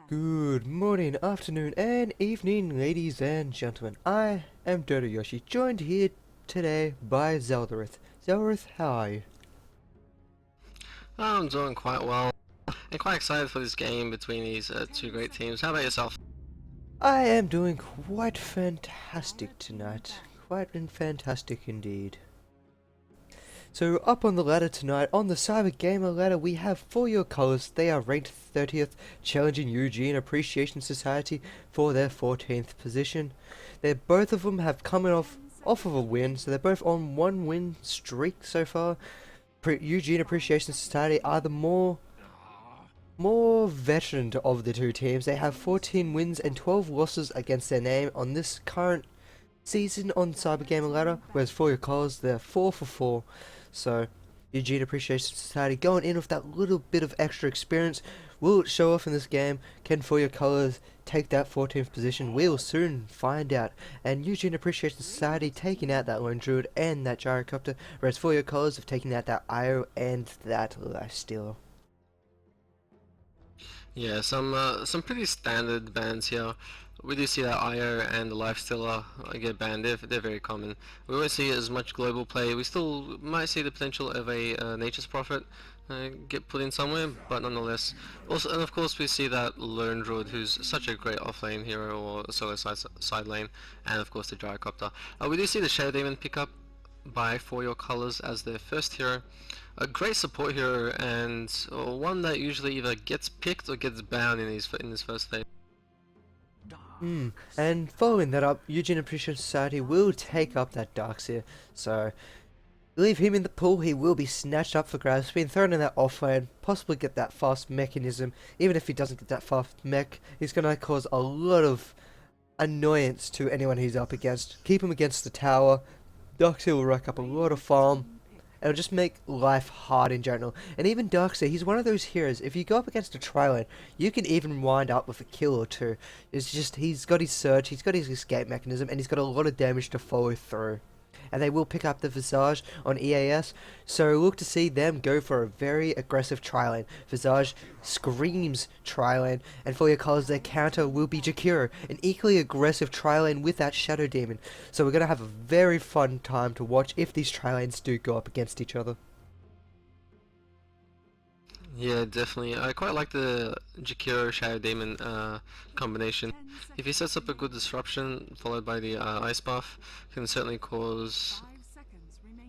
Good morning, afternoon, and evening, ladies and gentlemen. I am Dota Yoshi, joined here today by Xalorith. Xalorith, how are you? I'm doing quite well and quite excited for this game between these two great teams. How about yourself? I am doing quite fantastic tonight. Quite fantastic indeed. So up on the ladder tonight, on the Cybergamer Ladder, we have For Your Colors. They are ranked 30th, challenging Eugene Appreciation Society for their 14th position. Both of them have come off of a win, so they're both on one win streak so far. Eugene Appreciation Society are the more veteran of the two teams. They have 14 wins and 12 losses against their name on this current season on Cybergamer Ladder, whereas For Your Colors, they're 4 for 4. So, Eugene Appreciation Society going in with that little bit of extra experience. Will it show off in this game? Can For Your Colors take that 14th position? We'll soon find out. And Eugene Appreciation Society taking out that Lone Druid and that Gyrocopter, whereas For Your Colors have taken out that Io and that Lifestealer. Yeah, some pretty standard bans here. We do see that IO and the Lifestealer get banned. They're very common. We won't see as much global play. We still might see the potential of a Nature's Prophet get put in somewhere, but nonetheless. Also, and of course, we see that Lone Druid, who's such a great offlane hero or solo side lane, and of course the Gyrocopter. We do see the Shadow Demon pick up by For Your Colors as their first hero. A great support hero and one that usually either gets picked or gets banned in this first phase. And following that up, Eugene Appreciation Society will take up that Darkseer. So, leave him in the pool, he will be snatched up for grabs, being thrown in that offlane, possibly get that fast mechanism. Even if he doesn't get that fast mech, he's going to cause a lot of annoyance to anyone he's up against. Keep him against the tower, Darkseer will rack up a lot of farm. It'll just make life hard in general. And even Darkseer, he's one of those heroes. If you go up against a Trilane, you can even wind up with a kill or two. It's just, he's got his surge, he's got his escape mechanism, and he's got a lot of damage to follow through. And they will pick up the Visage on EAS, so look to see them go for a very aggressive Trilane. Visage screams Trilane, and For Your Colors, their counter will be Jakiro, an equally aggressive Trilane with that Shadow Demon. So we're going to have a very fun time to watch if these Trilanes do go up against each other. Yeah, definitely. I quite like the Jakiro Shadow Demon combination. If he sets up a good disruption followed by the ice buff, can certainly cause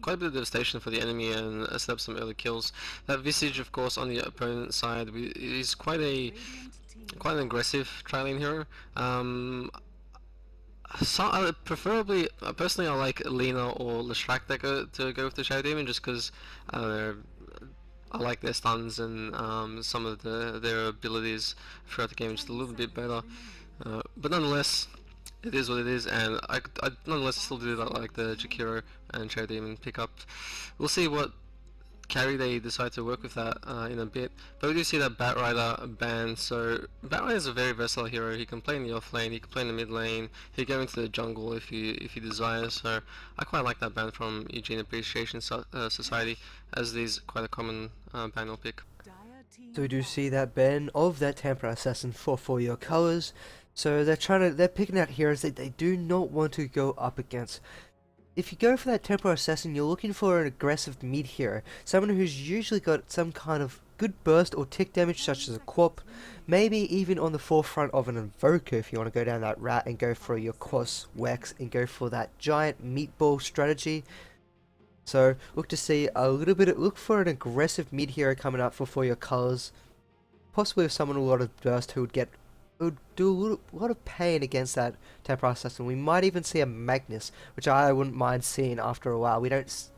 quite a bit of devastation for the enemy and set up some early kills. That Visage, of course, on the opponent's side is quite an aggressive Trilane hero. Preferably, personally, I like Lena or Leshrac to go with the Shadow Demon just because I don't know. I like their stuns and some of their abilities throughout the game just a little bit better. But nonetheless, it is what it is, and I nonetheless still do like the Jakiro and Shadow Demon pickup. We'll see what carry they decide to work with that in a bit. But we do see that Batrider ban, so Batrider is a very versatile hero. He can play in the off lane, he can play in the mid lane, he can go into the jungle if he desires, so I quite like that ban from Eugene Appreciation Society, as it is quite a common ban or pick. So we do see that ban of that Temper Assassin for Your Colors. So they're picking out heroes that they do not want to go up against. If you go for that Tempo Assassin, you're looking for an aggressive mid hero, someone who's usually got some kind of good burst or tick damage such as a Quap, maybe even on the forefront of an Invoker if you want to go down that route and go for your Quos, Wex, and go for that giant meatball strategy. So look for an aggressive mid hero coming up for Your Colors, possibly with someone with a lot of burst who would do a lot of pain against that Temporal Assassin. We might even see a Magnus, which I wouldn't mind seeing after a while.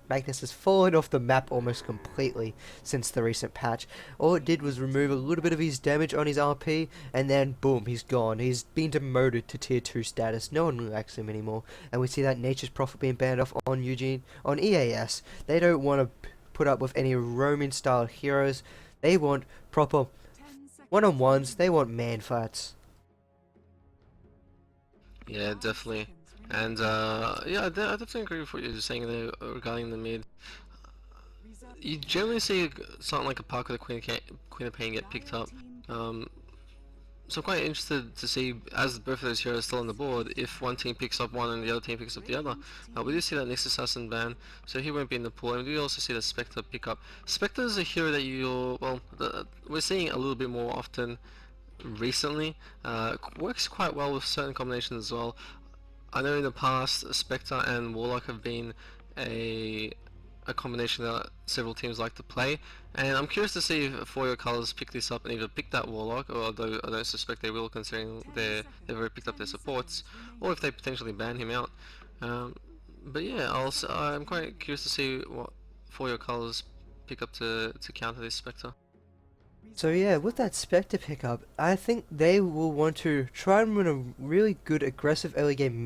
Magnus has fallen off the map almost completely since the recent patch. All it did was remove a little bit of his damage on his RP, and then boom, he's gone. He's been demoted to tier 2 status. No one likes him anymore. And we see that Nature's Prophet being banned off on EAS. They don't want to put up with any roaming style heroes. They want proper one-on-ones, they want man fights. Yeah, definitely. And yeah, I definitely agree with what you're saying there regarding the mid. You generally see something like a Park of the Queen of Pain get picked up. So I'm quite interested to see, as both of those heroes are still on the board, if one team picks up one and the other team picks up the other. We do see that Nyx Assassin ban, so he won't be in the pool, and we do also see the Spectre pick up. Spectre is a hero that we're seeing a little bit more often recently. Works quite well with certain combinations as well. I know in the past, Spectre and Warlock have been a a combination that several teams like to play, and I'm curious to see if For Your Colors pick this up and either pick that Warlock, or although I don't suspect they will considering they've already picked up their supports, or if they potentially ban him out. Um, but yeah, I'm quite curious to see what For Your Colors pick up to counter this Spectre. So yeah, with that Spectre pickup, I think they will want to try and run a really good aggressive early game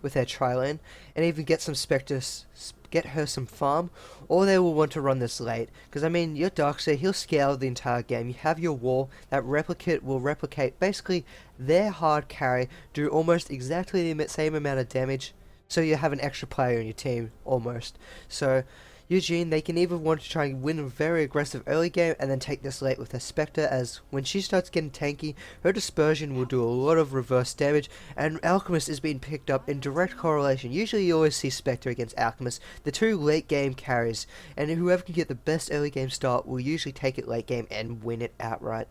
with their tri-lane, and even get some get her some farm, or they will want to run this late. Because I mean, your Darkseid, he'll scale the entire game. You have your wall, that replicate will replicate basically their hard carry, do almost exactly the same amount of damage, so you have an extra player in your team, almost. So Eugene, they can either want to try and win a very aggressive early game and then take this late with her Spectre, as when she starts getting tanky, her dispersion will do a lot of reverse damage, and Alchemist is being picked up in direct correlation. Usually you always see Spectre against Alchemist, the two late game carries, and whoever can get the best early game start will usually take it late game and win it outright.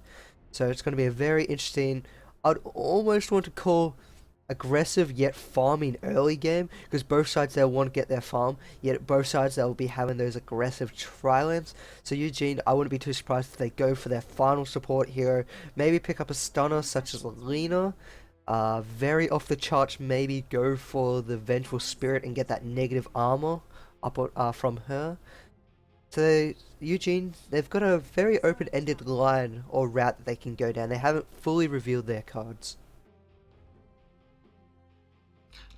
So it's going to be a very interesting, I'd almost want to call aggressive yet farming early game, because both sides they'll want to get their farm, yet both sides they'll be having those aggressive tri-lanes. So Eugene, I wouldn't be too surprised if they go for their final support hero, maybe pick up a stunner such as Lena, very off the charts, maybe go for the Vengeful Spirit and get that negative armor up from her. So Eugene, they've got a very open-ended line or route that they can go down. They haven't fully revealed their cards.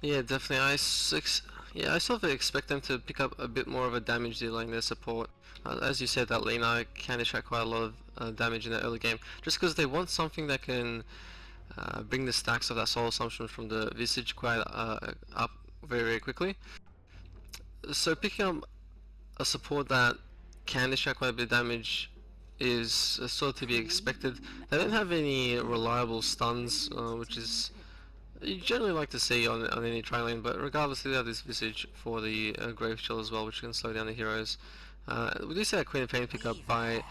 Yeah, definitely. I sort of expect them to pick up a bit more of a damage dealer in their support. As you said, that Lena can extract quite a lot of damage in the early game, just because they want something that can bring the stacks of that Soul Assumption from the Visage quite up very, very quickly. So picking up a support that can extract quite a bit of damage is sort of to be expected. They don't have any reliable stuns, which is you generally like to see on any tri-lane, but regardless, they have this Visage for the Grave Chill as well, which can slow down the heroes. We do see that Queen of Pain pick up by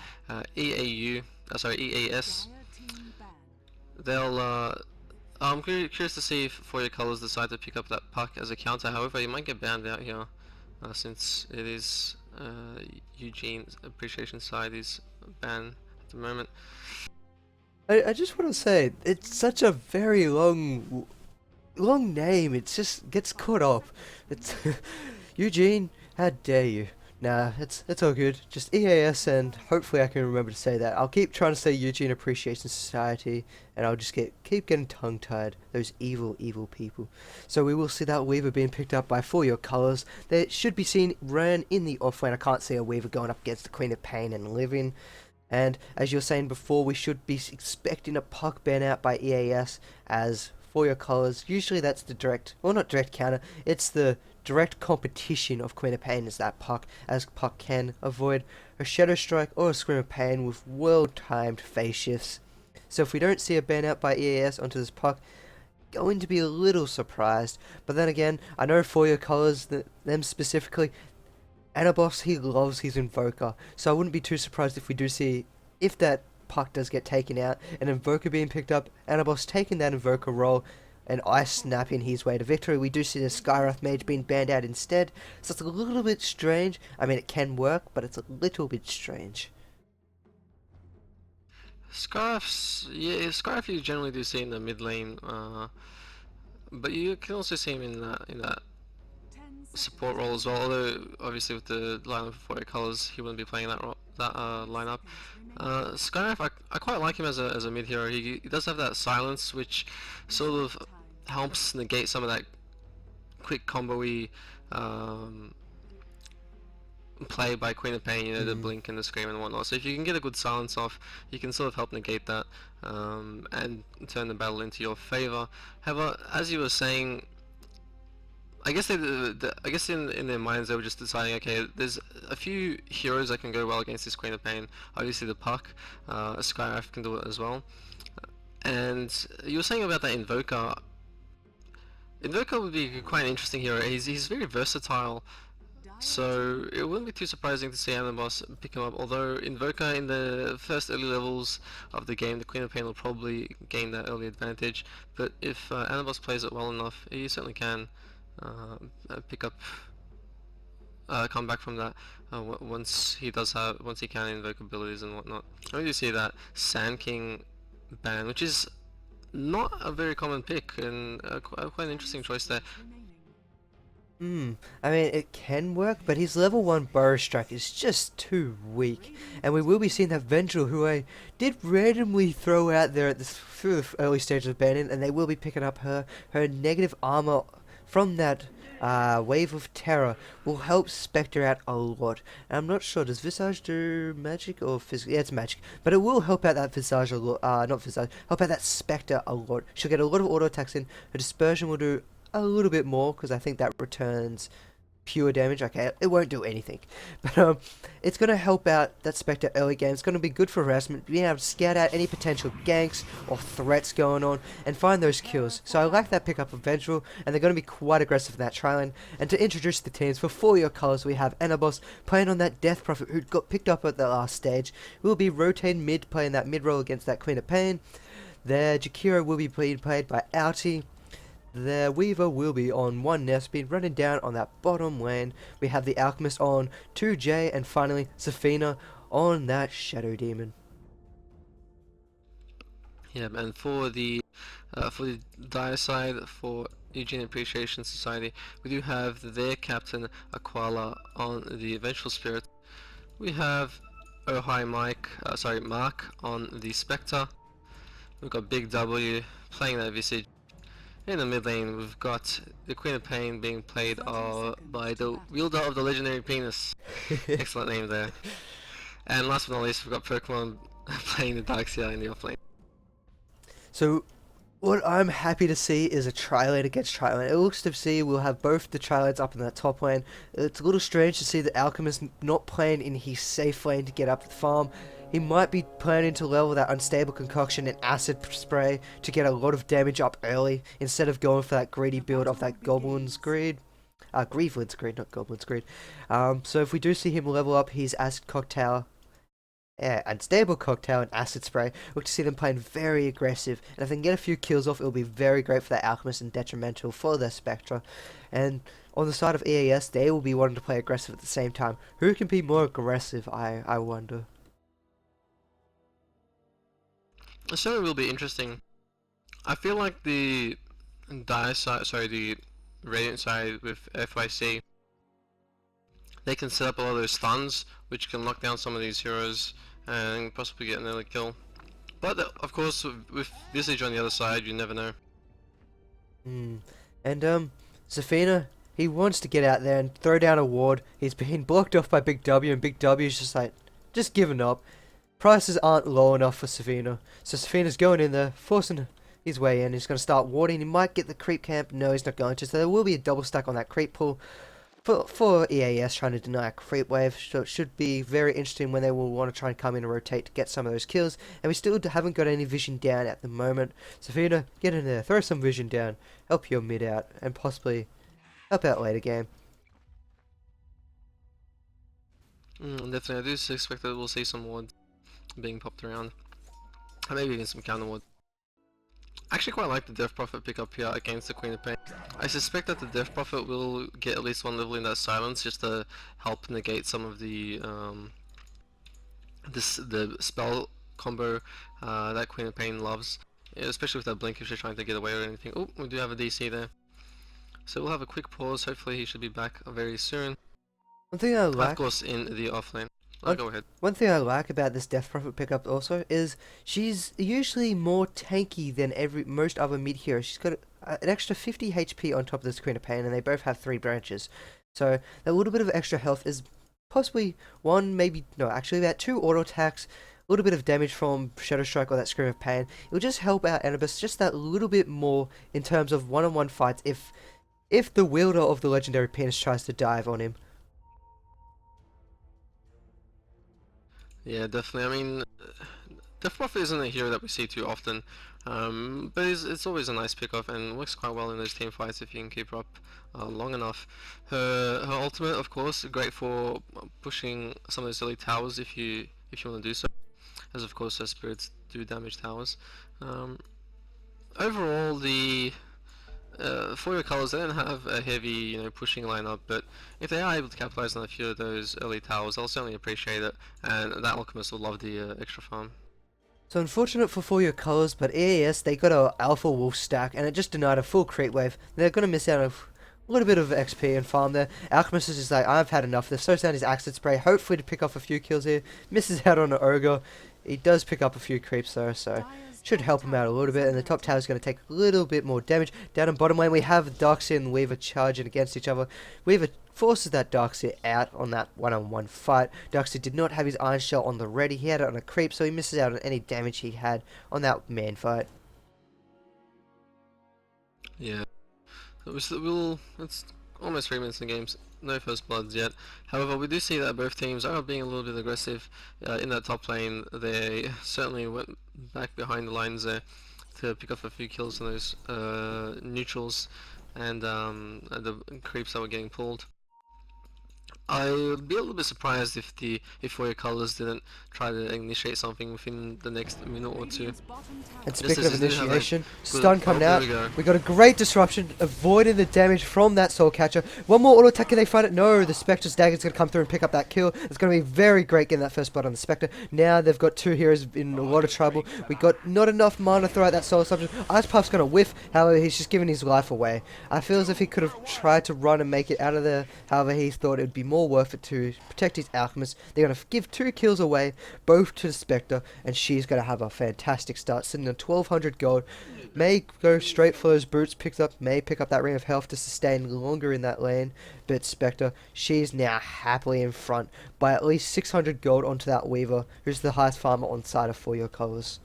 EAS. I'm curious to see if For Your Colors decide to pick up that puck as a counter. However, he might get banned out here, since it is Eugene Appreciation Society's ban at the moment. I just want to say, it's such a very long name. It just gets caught up. It's Eugene. How dare you? Nah, it's all good. Just EAS, and hopefully I can remember to say that. I'll keep trying to say Eugene Appreciation Society, and I'll just keep getting tongue tied. Those evil people. So we will see that Weaver being picked up by For Your Colors. They should be seen ran in the offlane. I can't see a Weaver going up against the Queen of Pain and living. And as you were saying before, we should be expecting a puck ban out by EAS as For Your Colors. Usually that's the direct, well, not direct counter, it's the direct competition of Queen of Pain is that puck, as puck can avoid a Shadow Strike or a Scream of Pain with well-timed phase shifts. So if we don't see a ban out by EAS onto this puck, going to be a little surprised. But then again, I know For Your Colors, them specifically, Anaboss, he loves his Invoker, so I wouldn't be too surprised if we do see, if that puck does get taken out, an Invoker being picked up, Anaboss taking that Invoker role, and Ice snapping his way to victory. We do see the Skywrath Mage being banned out instead, so it's a little bit strange. I mean, it can work, but it's a little bit strange. Scarf you generally do see in the mid lane, but you can also see him in that support role as well. Although obviously with the lineup for Your Colors, he wouldn't be playing that lineup. Skyrath, I quite like him as a mid hero. He does have that silence, which sort of helps negate some of that quick combo-y play by Queen of Pain, the blink and the scream and whatnot. So if you can get a good silence off, you can sort of help negate that and turn the battle into your favor. However, as you were saying, I guess I guess in their minds they were just deciding, okay, there's a few heroes that can go well against this Queen of Pain. Obviously the puck, Skyrath can do it as well. And you were saying about that Invoker. Invoker would be quite an interesting hero. He's very versatile, so it wouldn't be too surprising to see Anabos pick him up. Although Invoker in the first early levels of the game, the Queen of Pain will probably gain that early advantage. But if Anabos plays it well enough, he certainly can pick up, come back from that once he can invoke abilities and whatnot. I really see that Sand King ban, which is not a very common pick, and quite an interesting choice there. I mean, it can work, but his level 1 Burrow Strike is just too weak. And we will be seeing that Vengeful, who I did randomly throw out there through the early stages of banning, and they will be picking up her negative armor from that Wave of Terror will help Spectre out a lot. And I'm not sure, does Visage do magic or physical? Yeah, it's magic. But it will help out that Visage a lot, not Visage, help out that Spectre a lot. She'll get a lot of auto attacks in, her Dispersion will do a little bit more, because I think that returns pure damage. Okay, it won't do anything, but it's going to help out that Spectre early game. It's going to be good for harassment, being able to scout out any potential ganks or threats going on and find those kills. So I like that pickup of Vengeful, and they're going to be quite aggressive in that tri-lane. And to introduce the teams, for 4 your colours we have Anabos playing on that Death Prophet who got picked up at the last stage. We'll be rotating mid, playing that mid role against that Queen of Pain. Their Jakiro will be being played by Outie. The Weaver will be on 1 Nest Speed, running down on that bottom lane. We have the Alchemist on 2J, and finally Zafina on that Shadow Demon. Yeah, and for the dire side, for Eugene Appreciation Society, we do have their captain Aquala on the Vengeful Spirit. We have Mark on the Spectre. We've got Big W playing that Visage. In the mid lane, we've got the Queen of Pain being played by the wielder of the legendary penis. Excellent name there. And last but not least, we've got Pokemon playing the Darkseer in the offlane. So what I'm happy to see is a tri-lane against tri-lane. It looks to see we'll have both the tri-lanes up in that top lane. It's a little strange to see the Alchemist not playing in his safe lane to get up the farm. He might be planning to level that Unstable Concoction and Acid Spray to get a lot of damage up early, instead of going for that greedy build of that Goblin's Greed. Grievelin's Greed, not Goblin's Greed. So if we do see him level up his Acid Cocktail, Unstable Cocktail and Acid Spray, look to see them playing very aggressive. And if they can get a few kills off, it'll be very great for that Alchemist and detrimental for their Spectra. And on the side of EAS, they will be wanting to play aggressive at the same time. Who can be more aggressive, I wonder. It certainly will be interesting. I feel like the the Radiant side with FYC, they can set up a lot of those stuns, which can lock down some of these heroes and possibly get another kill. But of course, with Visage on the other side, you never know. And Zafina, he wants to get out there and throw down a ward. He's been blocked off by Big W, and Big W's just giving up. Prices aren't low enough for Zafina, so Zafina's going in there, forcing his way in. He's going to start warding. He might get the creep camp. No, he's not going to. So there will be a double stack on that creep pool for EAS trying to deny a creep wave. So it should be very interesting when they will want to try and come in and rotate to get some of those kills. And we still haven't got any vision down at the moment. Zafina, get in there, throw some vision down, help your mid out, and possibly help out later game. Definitely, I do expect that we'll see some wards being popped around, and maybe even some counter ward. I actually quite like the Death Prophet pickup here against the Queen of Pain. I suspect that the Death Prophet will get at least 1 level in that silence, just to help negate some of the the spell combo that Queen of Pain loves, especially with that blink if she's trying to get away or anything. Oh, we do have a DC there. So we'll have a quick pause. Hopefully he should be back very soon. One thing I like, of course, in the offlane. Go ahead. One thing I like about this Death Prophet pickup also is she's usually more tanky than most other mid heroes. She's got an extra 50 HP on top of this Queen of Pain, and they both have 3 branches. So that little bit of extra health is possibly about 2 auto attacks, a little bit of damage from Shadow Strike or that Scream of Pain. It will just help out Anubis just that little bit more in terms of one-on-one fights if the wielder of the legendary penis tries to dive on him. Yeah, definitely. I mean, Death Prophet isn't a hero that we see too often, but it's always a nice pickup and works quite well in those team fights if you can keep her up long enough. Her ultimate, of course, great for pushing some of those early towers if you want to do so, as of course her spirits do damage towers. Um, Overall, the for your colors, they don't have a heavy, pushing lineup, but if they are able to capitalize on a few of those early towers, they'll certainly appreciate it, and that Alchemist will love the extra farm. So unfortunate for your colours, but EAS, they got a Alpha Wolf stack, and it just denied a full creep wave. They're going to miss out on a little bit of XP and farm there. Alchemist is just like, I've had enough. They're so down his Acid Spray, hopefully to pick off a few kills here. Misses out on an Ogre. He does pick up a few creeps though, so should help him out a little bit, and the top tower is going to take a little bit more damage. Down in bottom lane, we have Darkseer and Weaver charging against each other. Weaver forces that Darkseer out on that one-on-one fight. Darkseer did not have his Iron Shell on the ready. He had it on a creep, so he misses out on any damage he had on that man fight. Yeah, it's almost 3 minutes in the game, no first bloods yet. However, we do see that both teams are being a little bit aggressive in that top lane. They certainly went back behind the lines there to pick up a few kills on those neutrals and the creeps that were getting pulled. I would be a little bit surprised if Warrior Colors didn't try to initiate something within the next minute or two. And speaking of initiation, good stun coming out. We got a great disruption, avoiding the damage from that Soul Catcher. One more auto attack, can they find it? No, the Spectre's Dagger's going to come through and pick up that kill. It's going to be very great getting that first blood on the Spectre. Now they've got two heroes in a lot of trouble. We got not enough mana to throw out that Soul Disruption. Ice Puff's going to whiff, however he's just giving his life away. I feel as if he could have tried to run and make it out of there, however he thought it would be more worth it to protect his Alchemist. They're going to give 2 kills away, both to the Spectre, and she's going to have a fantastic start, sitting on 1200 gold. May go straight for those boots, may pick up that Ring of Health to sustain longer in that lane, but Spectre, she's now happily in front by at least 600 gold onto that Weaver, who's the highest farmer on side of For Your Colors.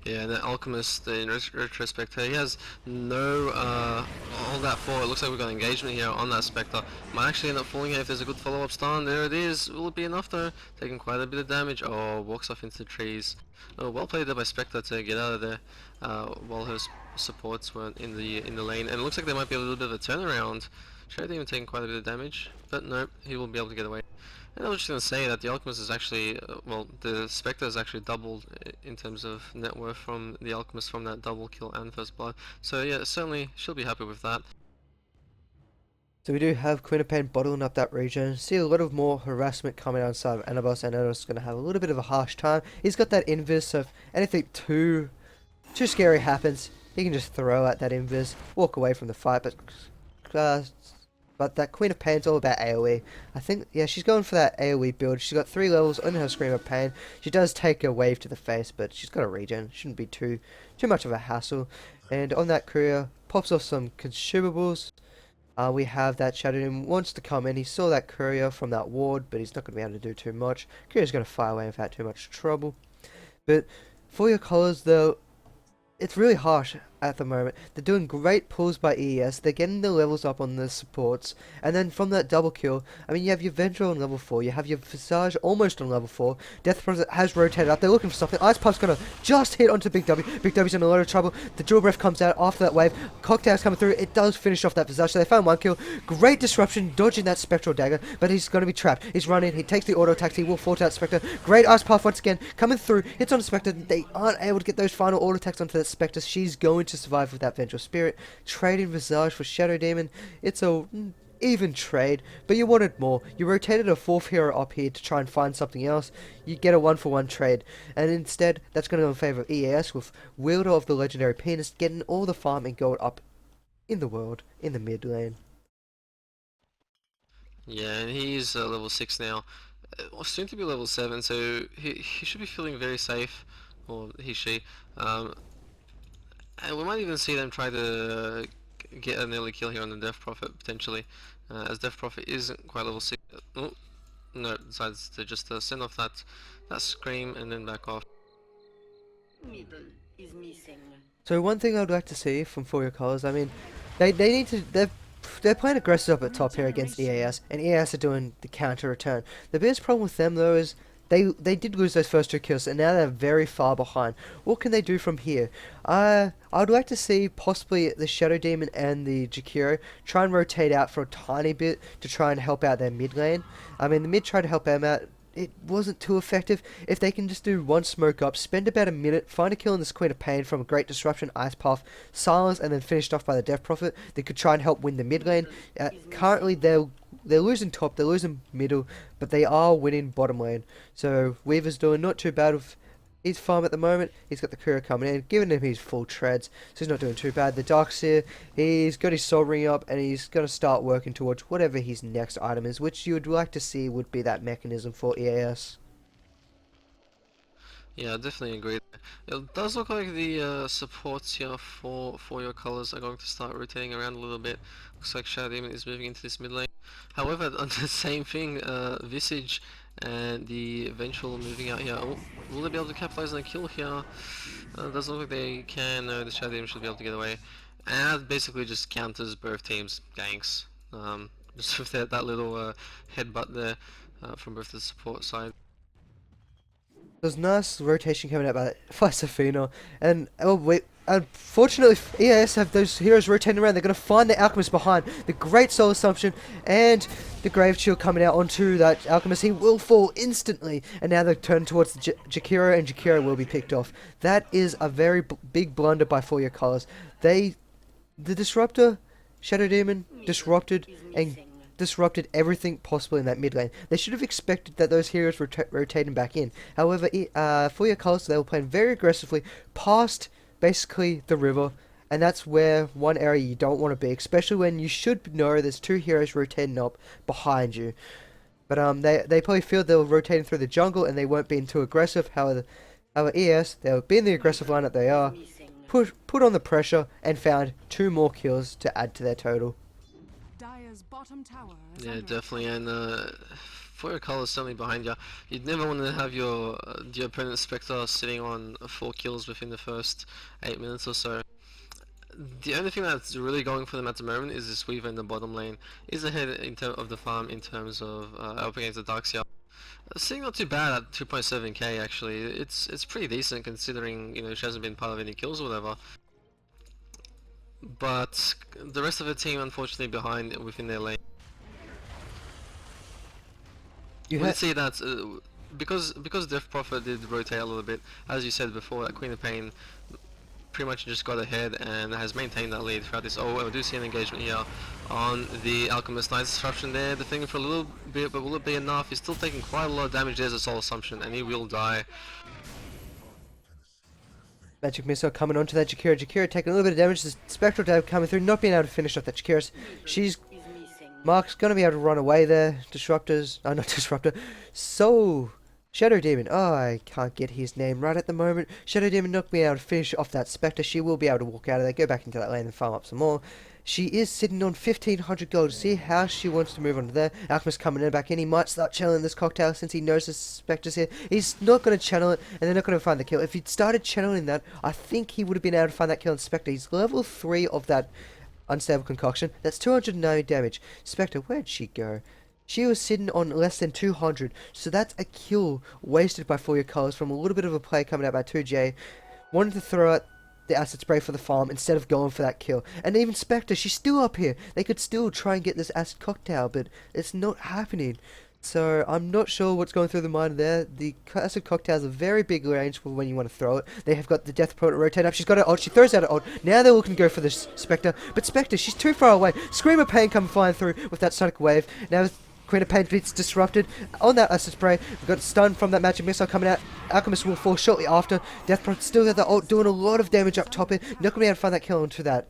Yeah, the Alchemist, in retrospect, he has no all that for. It looks like we've got engagement here on that Spectre. Might actually end up falling here if there's a good follow-up stun. There it is. Will it be enough though? Taking quite a bit of damage. Oh, walks off into the trees. Oh, well played there by Spectre to get out of there while her supports weren't in the lane. And it looks like there might be a little bit of a turnaround. Shade even taking quite a bit of damage, but no, he will be able to get away. And I was just going to say that the Alchemist is actually, well, the Spectre has actually doubled in terms of net worth from the Alchemist from that double kill and first blood. So yeah, certainly she'll be happy with that. So we do have Queen of Pain bottling up that region. See a lot of more harassment coming outside of Anubis, and Anubis is going to have a little bit of a harsh time. He's got that invis, so if anything too scary happens, he can just throw out that invis, walk away from the fight, but that Queen of Pain's all about AoE. I think, yeah, she's going for that AoE build. She's got 3 levels on her Scream of Pain. She does take a wave to the face, but she's got a regen. Shouldn't be too much of a hassle. And on that courier, pops off some consumables. We have that Shadow Demon wants to come in. He saw that courier from that ward, but he's not going to be able to do too much. Courier's going to fire away without too much trouble. But For Your Colors, though, it's really harsh at the moment. They're doing great pulls by EES. They're getting the levels up on the supports. And then from that double kill, I mean, you have your Vengeful on level 4. You have your Visage almost on level 4. Death Prophet has rotated up. They're looking for something. Ice Puff's going to just hit onto Big W. Big W's in a lot of trouble. The Dual Breath comes out after that wave. Cocktail's coming through. It does finish off that Visage. So they found 1 kill. Great disruption, dodging that Spectral Dagger. But he's going to be trapped. He's running. He takes the auto attack. He will fall to that Spectre. Great Ice Puff once again. Coming through. Hits on the Spectre. They aren't able to get those final auto attacks onto that Spectre. She's going to survive with that Vengeful Spirit. Trading Visage for Shadow Demon. It's a even trade, but you wanted more. You rotated a 4th hero up here to try and find something else. You get a 1-for-1 trade, and instead that's going to go in favour of EAS with Wielder of the Legendary Penis getting all the farm and gold up in the world in the mid lane. Yeah, and he's level 6 now, soon to be level 7, so he should be feeling very safe, or she. And we might even see them try to get an early kill here on the Death Prophet, potentially, as Death Prophet isn't quite level 6. Oh, no, decides to just send off that scream and then back off. Middle is missing. So one thing I'd like to see from For Your Colors, I mean, they need to, they're playing aggressive up at top here against EAS, and EAS are doing the counter return. The biggest problem with them though is They did lose those first 2 kills, and now they're very far behind. What can they do from here? I would like to see possibly the Shadow Demon and the Jakiro try and rotate out for a tiny bit to try and help out their mid lane. I mean, the mid tried to help them out. It wasn't too effective. If they can just do one smoke up, spend about a minute, find a kill on this Queen of Pain from a Great Disruption, Ice Path, Silence, and then finished off by the Death Prophet, they could try and help win the mid lane. Currently, they're losing top, they're losing middle, but they are winning bottom lane. So Weaver's doing not too bad with his farm at the moment. He's got the courier coming in, giving him his full treads, so he's not doing too bad. The Darkseer, he's got his soul ring up, and he's going to start working towards whatever his next item is, which you would like to see would be that mechanism for EAS. Yeah, I definitely agree. It does look like the supports here for your colors are going to start rotating around a little bit. Looks like Shadow Demon is moving into this mid lane. However, on the same thing, Visage and the Vengeful moving out here. Oh, will they be able to capitalize on a kill here? Doesn't look like they can. No, the Shadow Demon should be able to get away. And that basically just counters both teams' ganks. Just with that little headbutt there from both the support side. There's nice rotation coming out by Safina, and oh wait, unfortunately EAS have those heroes rotating around. They're going to find the Alchemist behind the Great Soul Assumption, and the Grave Shield coming out onto that Alchemist. He will fall instantly, and now they're turned towards the Jakiro, and Jakiro will be picked off. That is a very big blunder by For Your Colors. The Disruptor, Shadow Demon, disrupted everything possible in that mid lane. They should have expected that those heroes were rotating back in. However, For Your Colors, they were playing very aggressively past basically the river, and that's where one area you don't want to be, especially when you should know there's 2 heroes rotating up behind you. But they probably feel they were rotating through the jungle and they weren't being too aggressive. However, ES, they were being the aggressive lineup they are, put on the pressure and found 2 more kills to add to their total. Yeah, definitely, and For Your Colors certainly behind you. You'd never want to have your opponent's Spectre sitting on 4 kills within the first 8 minutes or so. The only thing that's really going for them at the moment is this Weaver in the bottom lane. Is ahead of the farm in terms of up against the Darkseer. Sitting not too bad at 2.7k actually. It's pretty decent considering, you know, she hasn't been part of any kills or whatever. But the rest of the team unfortunately behind within their lane. We did see that because Death Prophet did rotate a little bit, as you said before, that Queen of Pain pretty much just got ahead and has maintained that lead throughout this. Oh, we do see an engagement here on the Alchemist. Nice disruption there, defending for a little bit, but will it be enough? He's still taking quite a lot of damage. There's a Soul Assumption and he will die. Magic Missile coming onto that Jakiro. Jakiro taking a little bit of damage. The Spectral Dive coming through, not being able to finish off that Jakiro. Mark's gonna be able to run away there. Disruptors, not Disruptor. So, Shadow Demon. Oh, I can't get his name right at the moment. Shadow Demon not being able to finish off that Spectre. She will be able to walk out of there, go back into that lane and farm up some more. She is sitting on 1500 gold. See how she wants to move on to there. Alchemist coming in back in. He might start channeling this cocktail since he knows the Spectre's here. He's not going to channel it, and they're not going to find the kill. If he'd started channeling that, I think he would have been able to find that kill on Spectre. He's level 3 of that Unstable Concoction. That's 290 damage. Spectre, where'd she go? She was sitting on less than 200, so that's a kill wasted by For Your Colors from a little bit of a play coming out by 2J. Wanted to throw out the acid spray for the farm instead of going for that kill. And even Spectre, she's still up here. They could still try and get this acid cocktail, but it's not happening. So I'm not sure what's going through the mind there. The acid cocktail is a very big range for when you want to throw it. They have got the Death Prophet rotate up. She's got her ult. She throws out her ult. Now they're looking to go for this Spectre. But Spectre, she's too far away. Scream of Pain coming flying through with that Sonic Wave. Now Queen of Pain gets disrupted on that acid spray. We've got stun from that Magic Missile coming out. Alchemist will fall shortly after. Death Prophet still got the ult, doing a lot of damage up top here. Not going to be able to find that kill onto that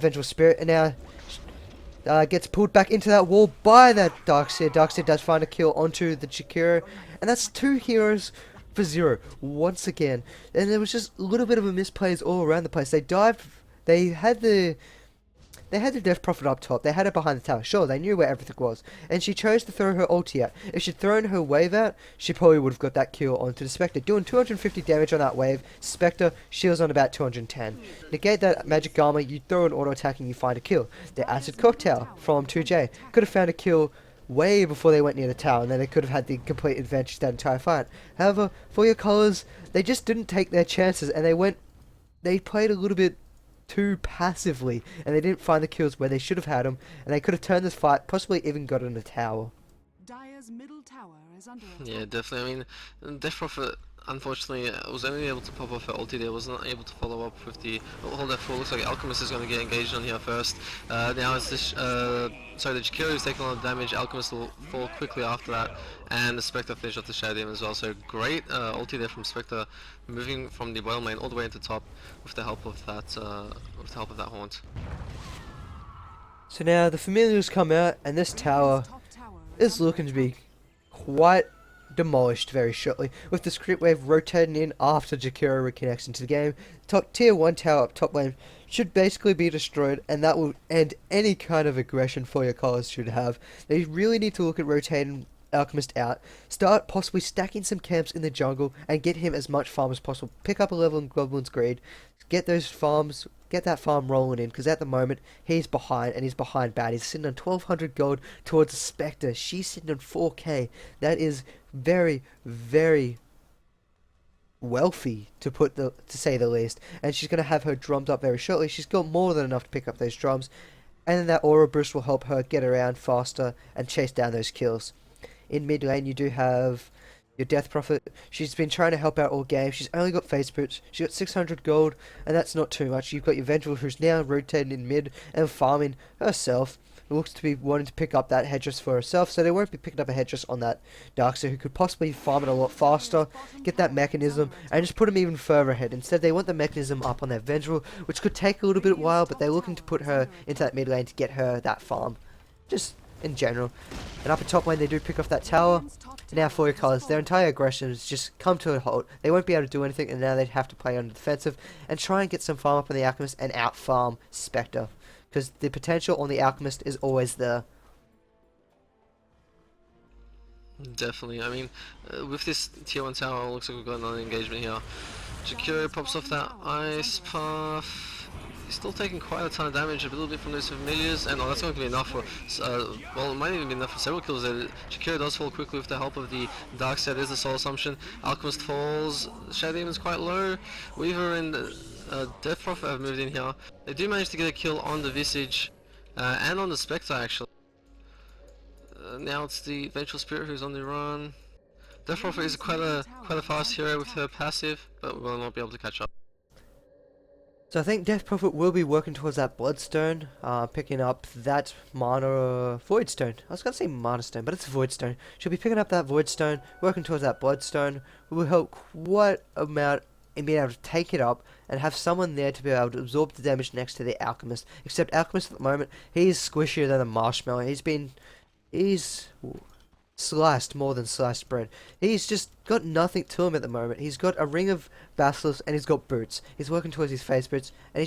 Vengeful Spirit. And now gets pulled back into that wall by that Darkseer. Darkseer does find a kill onto the Jakiro. And that's 2 heroes for 0 once again. And there was just a little bit of a misplays all around the place. They dived. They had the Death Prophet up top. They had it behind the tower. Sure, they knew where everything was. And she chose to throw her ulti out. If she'd thrown her wave out, she probably would have got that kill onto the Spectre. Doing 250 damage on that wave. Spectre, shields on about 210. Negate that Magic Armor, you throw an auto attack and you find a kill. The Acid Cocktail from 2J. Could have found a kill way before they went near the tower, and then they could have had the complete advantage that entire fight. However, for your colors, they just didn't take their chances, and they played a little bit too passively, and they didn't find the kills where they should have had them, and they could have turned this fight, possibly even got in the tower. Dire's middle tower is under attack. Yeah, definitely. I mean, Death Prophet unfortunately was only able to pop off her ulti there, was not able to follow up with the hold that full. Looks like Alchemist is going to get engaged on here first. Now it's this, sorry, the Jakiro is taking a lot of damage. Alchemist will fall quickly after that, and the Spectre finished off the Shadow Demon as well. So great ulti there from Spectre, moving from the bottom lane all the way into top with the help of that haunt. So now the familiars come out, and this tower is looking to be quite demolished very shortly, with the script wave rotating in after Jakiro reconnects into the game. Tier 1 tower up top lane should basically be destroyed, and that will end any kind of aggression for your colors should have. They really need to look at rotating Alchemist out, start possibly stacking some camps in the jungle, and get him as much farm as possible. Pick up a level in Goblin's Greed, get those farms, get that farm rolling in, because at the moment he's behind, and he's behind bad. He's sitting on 1200 gold towards Spectre. She's sitting on 4k. That is very, very wealthy to say the least, and she's going to have her drums up very shortly. She's got more than enough to pick up those drums, and then that aura boost will help her get around faster and chase down those kills. In mid lane you do have your Death Prophet. She's been trying to help out all game. She's only got face boots. She's got 600 gold, and that's not too much. You've got your Vengeful, who's now rotating in mid and farming herself. Looks to be wanting to pick up that headdress for herself, so they won't be picking up a headdress on that Darkseer, who could possibly farm it a lot faster, get that mechanism, and just put him even further ahead. Instead, they want the mechanism up on their Vengeful, which could take a little bit of while, but they're looking to put her into that mid lane to get her that farm. Just in general. And up at top lane, they do pick off that tower. And now for your colors, their entire aggression has just come to a halt. They won't be able to do anything, and now they'd have to play on the defensive and try and get some farm up on the Alchemist and out farm Spectre, because the potential on the Alchemist is always there. Definitely. I mean, with this tier 1 tower, it looks like we've got another engagement here. Jakiro pops off that ice path. He's still taking quite a ton of damage, a little bit from those familiars, and that's going to be enough for, well, it might even be enough for several kills there. Jakiro does fall quickly with the help of the Darkseer. There's the Soul Assumption. Alchemist falls. Shadow Demon's quite low. Weaver and Death Prophet have moved in here. They do manage to get a kill on the Visage, and on the Spectre actually. Now it's the Vengeful Spirit who's on the run. Death Prophet is quite a fast hero with her passive, but will not be able to catch up. So I think Death Prophet will be working towards that Bloodstone, picking up that Mana Voidstone. I was going to say Mana Stone, but it's a Voidstone. She'll be picking up that Voidstone, working towards that Bloodstone, will help quite amount in being able to take it up and have someone there to be able to absorb the damage next to the Alchemist. Except Alchemist at the moment, he's squishier than a marshmallow. He's sliced more than sliced bread. He's just got nothing to him at the moment. He's got a ring of Basilisk and he's got boots. He's working towards his face boots, and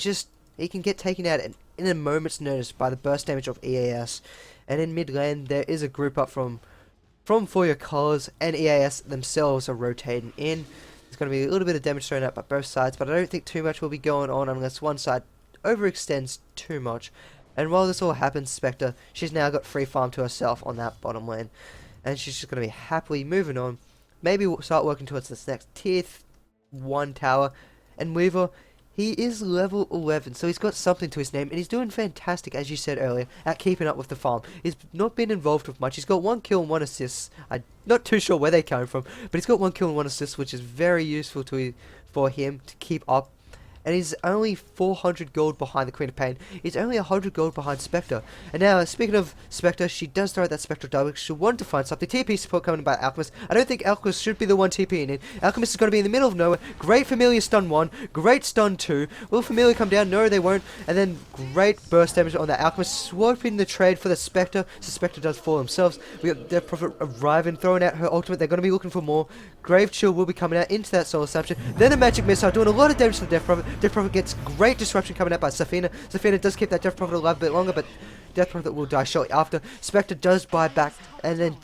he can get taken out in a moment's notice by the burst damage of EAS. And in mid lane there is a group up from For Your Colors, and EAS themselves are rotating in. There's going to be a little bit of damage thrown out by both sides, but I don't think too much will be going on unless one side overextends too much. And while this all happens, Spectre, she's now got free farm to herself on that bottom lane, and she's just going to be happily moving on. Maybe we'll start working towards this next tier 1 tower. And Weaver, he is level 11, so he's got something to his name, and he's doing fantastic, as you said earlier, at keeping up with the farm. He's not been involved with much. He's got 1 kill and 1 assist. I'm not too sure where they came from, but he's got 1 kill and 1 assist, which is very useful for him to keep up. And he's only 400 gold behind the Queen of Pain. He's only 100 gold behind Spectre. And now, speaking of Spectre, she does throw out that Spectral Double. She wanted to find something. TP support coming by Alchemist. I don't think Alchemist should be the one TPing in. Alchemist is going to be in the middle of nowhere. Great Familiar stun 1. Great stun 2. Will Familiar come down? No, they won't. And then great burst damage on that Alchemist. Swapping the trade for the Spectre. So Spectre does fall themselves. We got Death Prophet arriving, throwing out her ultimate. They're going to be looking for more. Grave Chill will be coming out into that Soul Assumption. Then a Magic Missile doing a lot of damage to the Death Prophet. Death Prophet gets great disruption coming out by Safina. Safina does keep that Death Prophet alive a bit longer, but Death Prophet will die shortly after. Spectre does buy back and then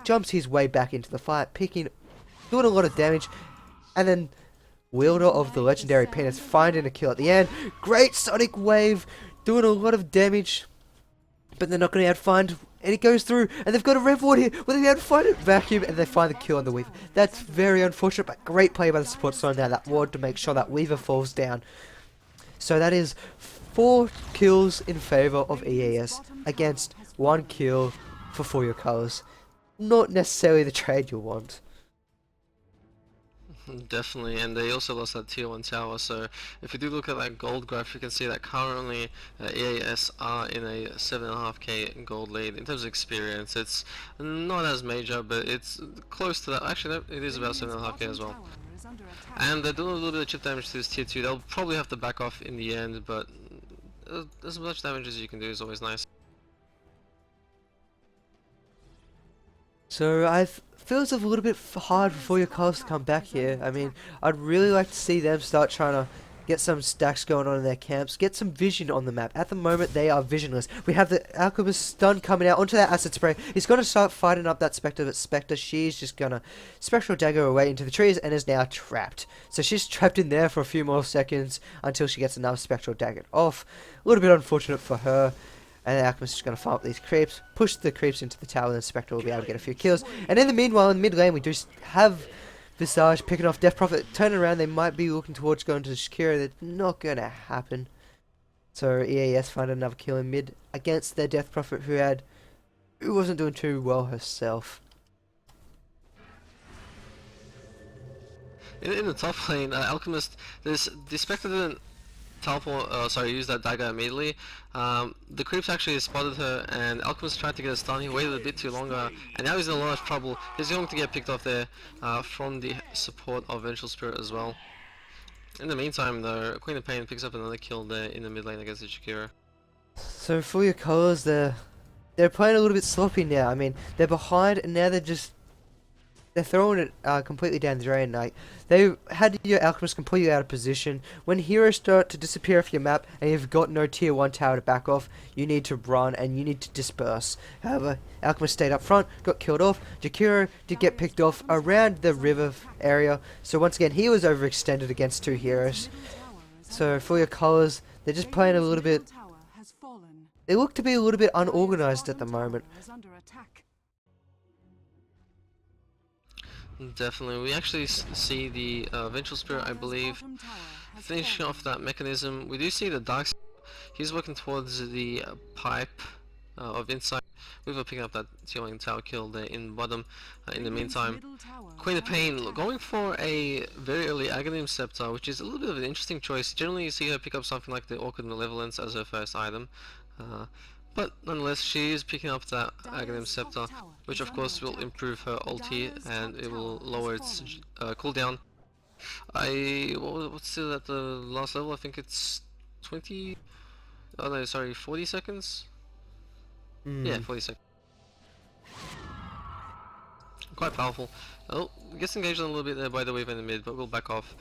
jumps his way back into the fight, doing a lot of damage. And then Wielder of the Legendary Penis finding a kill at the end. Great Sonic Wave, doing a lot of damage, but they're not going to be able to find and it goes through, and they've got a rev ward here, where they able to find it, vacuum, and they find the kill on the Weaver. That's very unfortunate, but great play by the support slowing down that ward to make sure that Weaver falls down. So that is 4 kills in favour of EAS against 1 kill for your colours. Not necessarily the trade you want. Definitely, and they also lost that tier 1 tower, so if you do look at that gold graph, you can see that currently EAS are in a 7.5k gold lead. In terms of experience, it's not as major, but it's close to that. Actually, no, it is about 7.5k as well. And they're doing a little bit of chip damage to this tier 2. They'll probably have to back off in the end, but as much damage as you can do is always nice. So I feels a little bit hard for your colours to come back here. I mean, I'd really like to see them start trying to get some stacks going on in their camps, get some vision on the map. At the moment, they are visionless. We have the Alchemist stun coming out onto that acid spray. He's going to start fighting up that Spectre, but Spectre, she's just going to Spectral Dagger away into the trees and is now trapped. So she's trapped in there for a few more seconds until she gets another Spectral Dagger off. A little bit unfortunate for her. And the Alchemist is going to farm up these creeps, push the creeps into the tower, and Spectre will be able to get a few kills. And in the meanwhile, in mid lane, we do have Visage picking off Death Prophet, turning around. They might be looking towards going to the Shakira. That's not going to happen. So EAS find another kill in mid against their Death Prophet, who wasn't doing too well herself. In the top lane, Alchemist, the Spectre didn't teleport, use that dagger immediately. The creeps actually spotted her, and Alchemist tried to get a stun. He waited a bit too longer, and now he's in a lot of trouble. He's going to get picked off there from the support of Vengeful Spirit as well. In the meantime, though, Queen of Pain picks up another kill there in the mid lane against the Shakira. So for your colours, they're playing a little bit sloppy now. I mean, they're behind, and now they're throwing it completely down the drain. Like, they had your Alchemist completely out of position. When heroes start to disappear off your map and you've got no tier 1 tower to back off, you need to run and you need to disperse. However, Alchemist stayed up front, got killed off. Jakiro did get picked off around the river area. So once again, he was overextended against 2 heroes. So for your colours, they're just playing a little bit... They look to be a little bit unorganised at the moment. Definitely. We actually see the Vengeful Spirit, I believe, finishing off that mechanism. We do see the Dark Side. He's working towards the pipe of Insight. We've picking up that tier 1 tower kill there in bottom. In the meantime, Queen of Pain going for a very early Aghanim Scepter, which is a little bit of an interesting choice. Generally you see her pick up something like the Orchid Malevolence as her first item. But nonetheless, she is picking up that Aghanim Scepter, which of course will improve her ulti and it will lower its cooldown. What's it at the last level? I think it's 20... Oh no, sorry, 40 seconds? Yeah, 40 seconds. Quite powerful. Oh, gets engaged a little bit there by the wave in the mid, but we'll back off.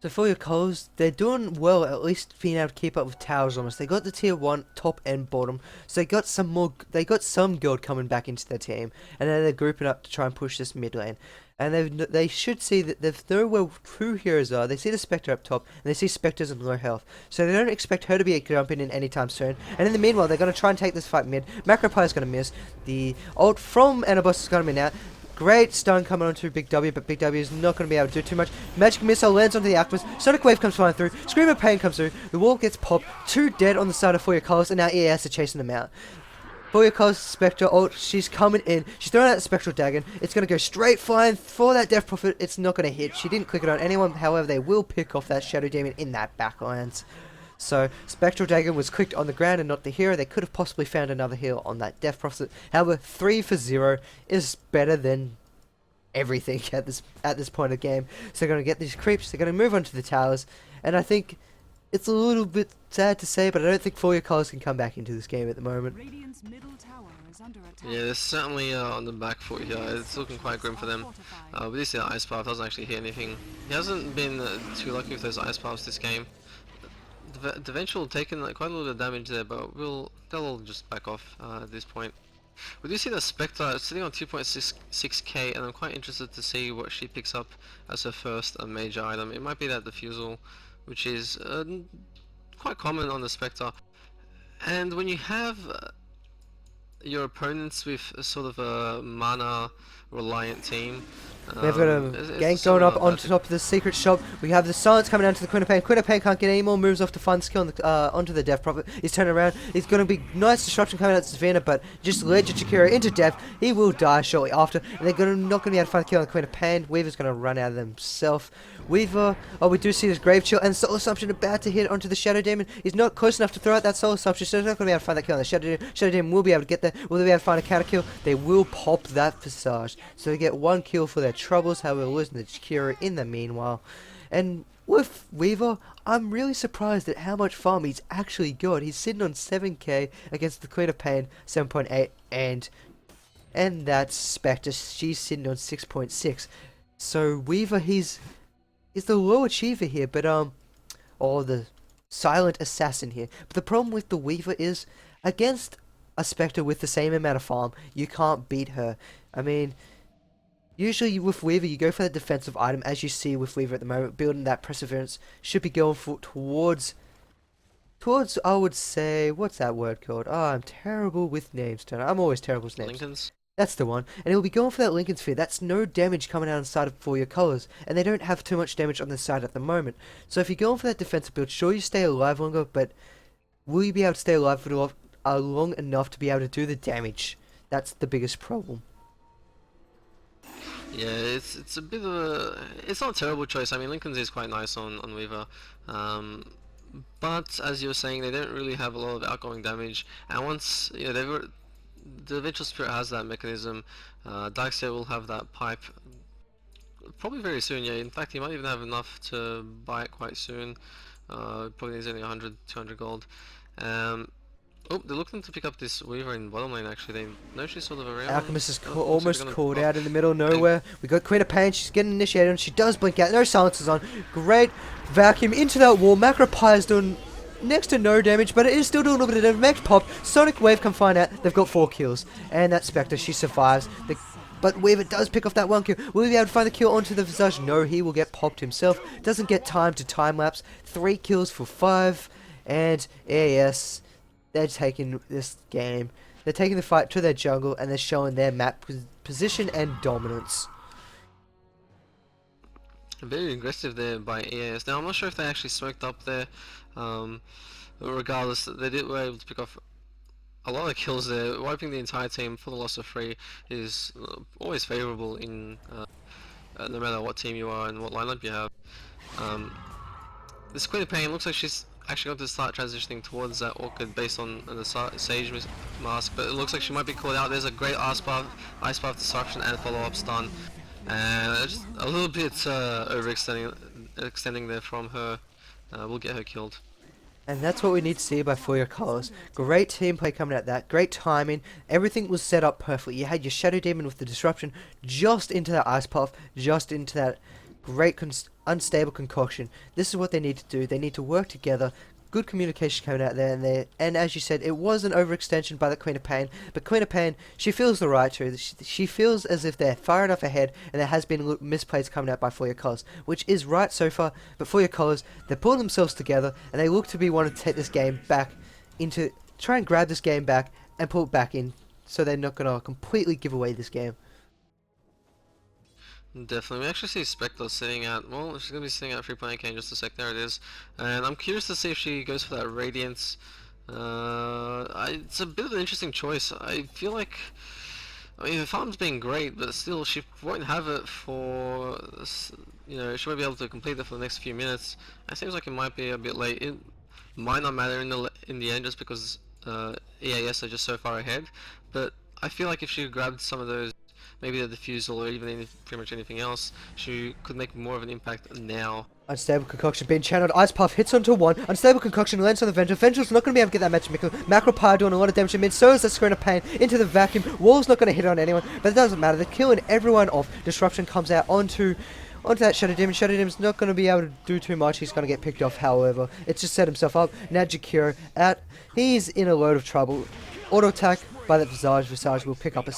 So for your colours, they're doing well, at least being able to keep up with towers almost. They got the tier 1 top and bottom, so they got some gold coming back into their team, and then they're grouping up to try and push this mid lane. And they should see that they know where true heroes are. They see the Spectre up top, and they see Spectres in low health, so they don't expect her to be jumping in anytime soon. And in the meanwhile, they're going to try and take this fight mid. Macropie is going to miss. The ult from Anabos is going to be out. Great stun coming onto Big W, but Big W is not going to be able to do too much. Magic Missile lands onto the Alchemist. Sonic Wave comes flying through. Scream of Pain comes through. The wall gets popped. 2 dead on the side of For Your Colours, and now EAS are chasing them out. For Your Colours, Spectre ult. She's coming in. She's throwing out the Spectral Dagger. It's going to go straight flying for that Death Prophet. It's not going to hit. She didn't click it on anyone. However, they will pick off that Shadow Demon in that backlands. So, Spectral Dagger was clicked on the ground and not the hero. They could have possibly found another heal on that Death Prophet. However, 3 for 0 is better than everything at this point of the game. So they're going to get these creeps, they're going to move on to the towers, and I think it's a little bit sad to say, but I don't think For Your Colours can come back into this game at the moment. Yeah, they're certainly on the back foot here. It's looking quite grim for them. But this Ice Path doesn't actually hit anything. He hasn't been too lucky with those Ice Paths this game. The Vengeful taken quite a little bit of damage there, but they'll just back off at this point. We do see the Spectre sitting on 2.6k, and I'm quite interested to see what she picks up as her first major item. It might be that Diffusal, which is quite common on the Spectre. And when you have your opponents with a sort of a mana reliant team. We've got a gank going up onto top of the secret shop. We have the silence coming down to the Queen of Pain. Queen of Pain can't get any more moves off the fun skill on the, onto the Death Prophet. He's turning around. It's going to be nice disruption coming out to Savannah, but just Legend Shakira into death. He will die shortly after, and they're not going to be able to find the kill on the Queen of Pain. Weaver's going to run out of himself. Weaver, we do see this Grave Chill and Soul Assumption about to hit onto the Shadow Demon. He's not close enough to throw out that Soul Assumption, so he's not going to be able to find that kill on the Shadow Demon. Shadow Demon will be able to get there. Will they be able to find a counter kill? They will pop that Visage. So they get one kill for their troubles, however, losing the Shakira in the meanwhile. And with Weaver, I'm really surprised at how much farm he's actually got. He's sitting on 7k against the Queen of Pain, 7.8, and that Spectre, she's sitting on 6.6. So Weaver, he's the low achiever here, but or the silent assassin here. But the problem with the Weaver is, against a Spectre with the same amount of farm, you can't beat her. I mean, usually with Weaver, you go for that defensive item, as you see with Weaver at the moment, building that perseverance. Should be going towards, I would say, what's that word called? Oh, I'm terrible with names, Turner. I'm always terrible with names. Lincoln's. That's the one. And he'll be going for that Lincoln Sphere. That's no damage coming out inside for your colours. And they don't have too much damage on the side at the moment. So if you're going for that defensive build, sure you stay alive longer, but will you be able to stay alive for long enough to be able to do the damage? That's the biggest problem. Yeah, it's a bit of a... It's not a terrible choice. I mean, Lincoln's is quite nice on Weaver. But as you were saying, they don't really have a lot of outgoing damage. And once, you know, the Vengeful Spirit has that mechanism, Darkseer will have that pipe probably very soon. Yeah, in fact, he might even have enough to buy it quite soon. Probably needs only 100, 200 gold. Oh, they're looking to pick up this Weaver in bottom lane actually. They know she's sort of around. Alchemist is almost caught out in the middle of nowhere. We got Queen of Pain, she's getting initiated and she does blink out. No silencers on. Great vacuum into that wall. Macro Pie is doing next to no damage, but it is still doing a little bit of damage. Max pop. Sonic Wave can find out. They've got 4 kills. And that Spectre, she survives. But Weaver does pick off that 1 kill. Will he be able to find the kill onto the Visage? No, he will get popped himself. Doesn't get time to time lapse. 3 kills for 5. And AAS, they're taking this game. They're taking the fight to their jungle and they're showing their map position and dominance. Very aggressive there by EAS. Now I'm not sure if they actually smoked up there. Regardless, were able to pick off a lot of kills there. Wiping the entire team for the loss of 3 is always favourable in no matter what team you are and what lineup you have. This Queen of Pain looks like she's actually going to start transitioning towards that Orchid based on the Sage mask, but it looks like she might be caught out. There's a great Ice Path Disruption and follow-up stun. And just a little bit extending there from her. We'll get her killed. And that's what we need to see by For Your Colours. Great team play coming at that. Great timing. Everything was set up perfectly. You had your Shadow Demon with the disruption just into that Ice Path, just into that great unstable concoction. This is what they need to do. They need to work together. Good communication coming out there, and as you said, it was an overextension by the Queen of Pain, but Queen of Pain, she feels the right to. She feels as if they're far enough ahead, and there has been misplays coming out by For Your Colours, which is right so far, but For Your Colours, they're pulling themselves together, and they look to be wanting to take this game back into, try and grab this game back, and pull it back in, so they're not going to completely give away this game. Definitely. We actually see Spectre sitting at, well, she's going to be sitting at 3.8k in just a sec. There it is. And I'm curious to see if she goes for that Radiance. It's a bit of an interesting choice. I feel like, I mean, the farm's been great, but still, she won't have it for, you know, she won't be able to complete it for the next few minutes. It seems like it might be a bit late. It might not matter in the end just because EAS are just so far ahead. But I feel like if she grabbed some of those, maybe the diffusal or even pretty much anything else, she could make more of an impact now. Unstable Concoction being channeled. Ice Puff hits onto 1. Unstable Concoction lands on the Venture. Venture's not going to be able to get that match. Macro Pyre doing a lot of damage to mid. So is the Screen of Pain into the vacuum. Wall's not going to hit on anyone, but it doesn't matter. They're killing everyone off. Disruption comes out onto that Shadow Demon. Shadow Demon's not going to be able to do too much. He's going to get picked off, however. It's just set himself up. Now Jakiro out. He's in a load of trouble. Auto attack by that Visage. Visage will pick up a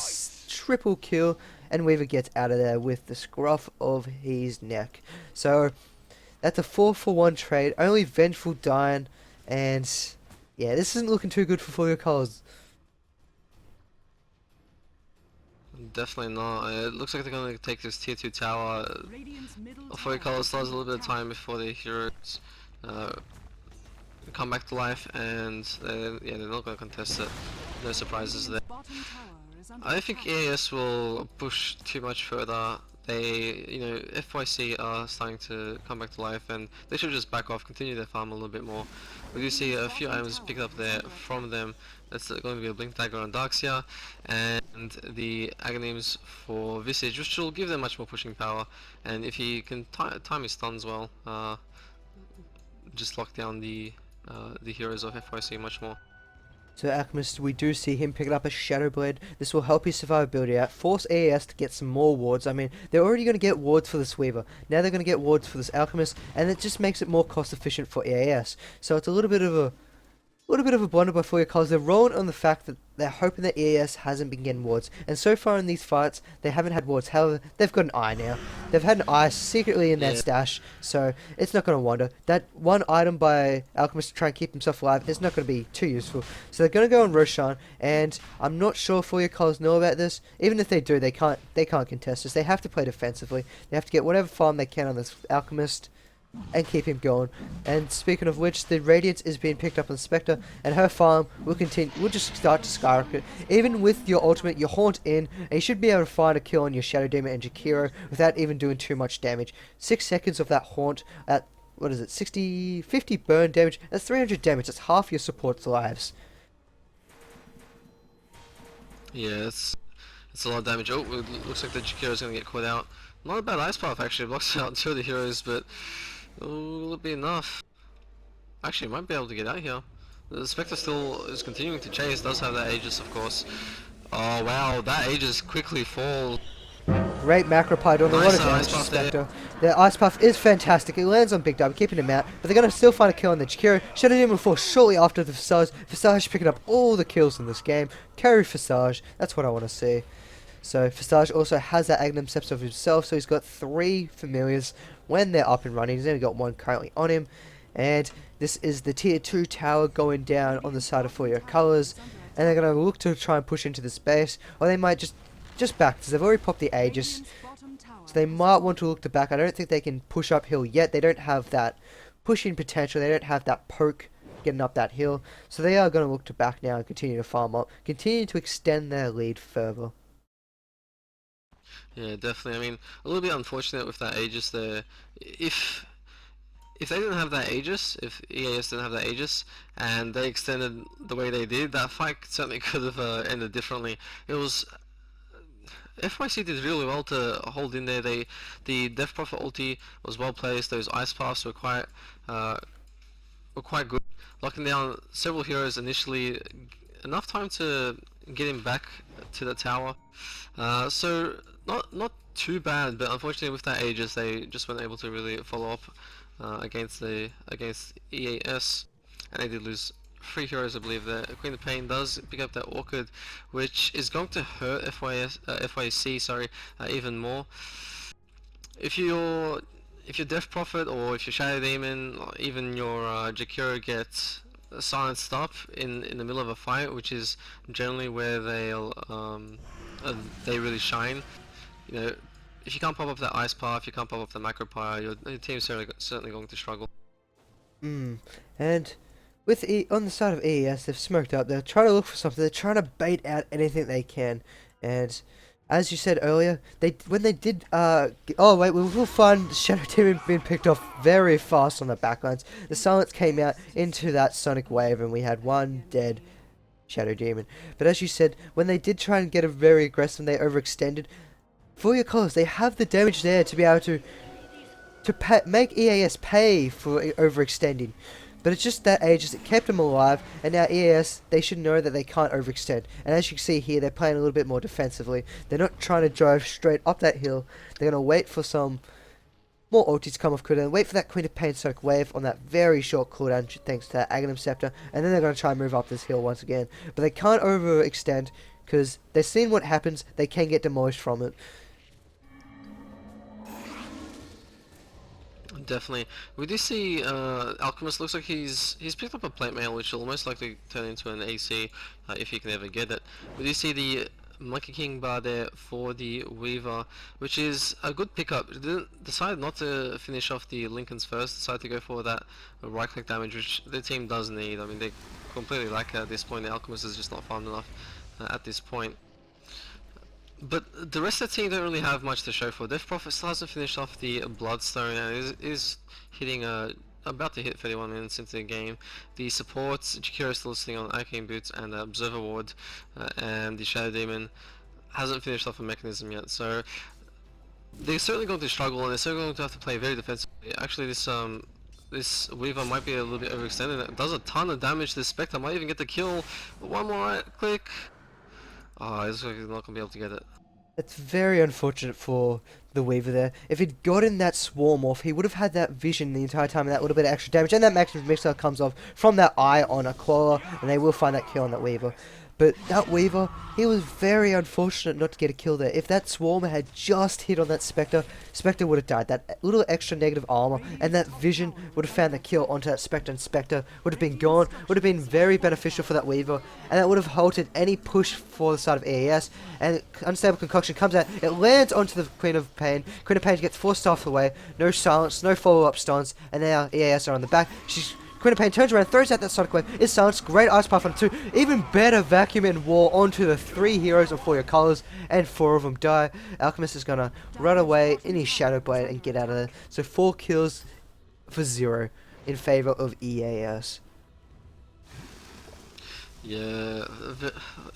triple kill. And Weaver gets out of there with the scruff of his neck. So, that's a 4-for-1 trade. Only Vengeful dying. And, yeah, this isn't looking too good for Your Colours. Definitely not. It looks like they're going to take this tier 2 tower. Radiant's middle For your tower colors, is still has a under little bit of attack. time before the heroes uh, come back to life, and yeah, they're not going to contest it. No surprises there. Radiant's bottom tower is under I don't think attack. EAS will push too much further. They, you know, FYC are starting to come back to life, and they should just back off, continue their farm a little bit more. We do see a few items picked up there from them. That's going to be a Blink Dagger on Darkseer, and the Aghanim's for Visage, which will give them much more pushing power. And if he can time his stuns well, just lock down the heroes of FYC much more. So Alchemist, we do see him picking up a Shadow Blade. This will help his survivability out, force AAS to get some more wards. I mean, they're already going to get wards for this Weaver. Now they're going to get wards for this Alchemist, and it just makes it more cost efficient for AAS. So it's a little bit of a blunder by Furia Colors. They're rolling on the fact that they're hoping that EAS hasn't been getting wards. And so far in these fights, they haven't had wards. However, they've got an eye now. They've had an eye secretly in their stash, so it's not going to wander. That one item by Alchemist to try and keep himself alive is not going to be too useful. So they're going to go on Roshan, and I'm not sure Furia Colors know about this. Even if they do, they can't contest this. They have to play defensively. They have to get whatever farm they can on this Alchemist and keep him going. And speaking of which, the Radiance is being picked up on Spectre, and her farm will continue. Will just start to skyrocket. Even with your ultimate, your Haunt in, and you should be able to find a kill on your Shadow Demon and Jakiro without even doing too much damage. 6 seconds of that Haunt at, what is it, 50 burn damage. That's 300 damage. That's half your support's lives. Yeah, it's a lot of damage. Oh, it looks like the Jakiro's going to get caught out. Not a bad Ice Path actually, blocks out 2 of the heroes, but will it be enough? Actually, might be able to get out here. The Spectre still is continuing to chase, does have that Aegis of course. Oh wow, that Aegis quickly falls. Great macro pie, don't know what Nice, it does Ice to Path Spectre. The Ice Puff is fantastic. It lands on Big W, keeping him out. But they're going to still find a kill on the Jakiro. Shadow Demon will fall shortly after the Visage. Visage picking up all the kills in this game. Carry Visage. That's what I want to see. So Visage also has that Aghanim Scepter of himself. So he's got 3 familiars when they're up and running. He's only got 1 currently on him. And this is the tier 2 tower going down on the side of Furia Colors. And they're going to look to try and push into the space. Or they might just back, because they've already popped the Aegis. So they might want to look to back. I don't think they can push uphill yet. They don't have that pushing potential. They don't have that poke getting up that hill. So they are going to look to back now and continue to farm up. Continue to extend their lead further. Yeah, definitely. I mean, a little bit unfortunate with that Aegis there. If they didn't have that Aegis, if EAS didn't have that Aegis, and they extended the way they did, that fight certainly could have ended differently. It was... FYC did really well to hold in there. The Death Prophet ulti was well placed. Those Ice Paths were quite good, locking down several heroes initially, enough time to get him back to the tower. So not too bad, but unfortunately with that Aegis they just weren't able to really follow up against EAS, and they did lose 3 heroes, I believe. The Queen of Pain does pick up that Orchid, which is going to hurt FYC even more. If your Death Prophet or if your Shadow Demon or even your Jakiro gets silenced up in the middle of a fight, which is generally where they really shine. You know, if you can't pop up that Ice Path, you can't pop up the Macro Pyre, your team's certainly going to struggle. And with on the side of EES, they've smoked up. They're trying to look for something. They're trying to bait out anything they can. And as you said earlier, when they did, oh wait, we'll find Shadow Demon being picked off very fast on the backlines. The silence came out into that Sonic Wave, and we had 1 dead Shadow Demon. But as you said, when they did try and get a very aggressive, they overextended. For your colors, they have the damage there to be able to make EAS pay for overextending. But it's just that Aegis that kept them alive, and now EAS, they should know that they can't overextend. And as you can see here, they're playing a little bit more defensively. They're not trying to drive straight up that hill. They're going to wait for some more ultis to come off cooldown, wait for that Queen of Pain Sonic Wave on that very short cooldown thanks to that Aghanim Scepter, and then they're going to try and move up this hill once again. But they can't overextend, because they've seen what happens. They can get demolished from it. Definitely. We do see Alchemist looks like he's picked up a plate mail, which will most likely turn into an AC if he can ever get it. We do see the Monkey King bar there for the Weaver, which is a good pickup. It didn't decide not to finish off the Lincolns first, decided to go for that right click damage, which the team does need. I mean, they completely lack it at this point. The Alchemist is just not farmed enough at this point. But the rest of the team don't really have much to show for. Death Prophet still hasn't finished off the Bloodstone and is hitting about to hit 31 minutes into the game. The supports, Jakiro is still sitting on Arcane Boots and Observer Ward, and the Shadow Demon hasn't finished off a mechanism yet. So they're certainly going to struggle, and they're certainly going to have to play very defensively. Actually, this Weaver might be a little bit overextended. It does a ton of damage to the Spectre. Might even get the kill. One more right click. Oh, he's not going to be able to get it. It's very unfortunate for the Weaver there. If he'd gotten that swarm off, he would have had that vision the entire time and that little bit of extra damage. And that maximum mixer comes off from that eye on a Claw, and they will find that kill on that Weaver. But that Weaver, he was very unfortunate not to get a kill there. If that Swarm had just hit on that Spectre, Spectre would have died. That little extra negative armor and that vision would have found the kill onto that Spectre, and Spectre would have been gone. Would have been very beneficial for that Weaver, and that would have halted any push for the side of EAS. And Unstable Concoction comes out, it lands onto the Queen of Pain. Queen of Pain gets forced off the way, no silence, no follow-up stuns, and now EAS are on the back. Queen of Pain turns around, throws out that Sonic Wave, is silenced, great Ice Path on 2, even better Vacuum and War onto the 3 heroes of For Your Colors, and 4 of them die. Alchemist is gonna run away in his Shadow Blade and get out of there. So 4 kills for 0 in favor of EAS. Yeah,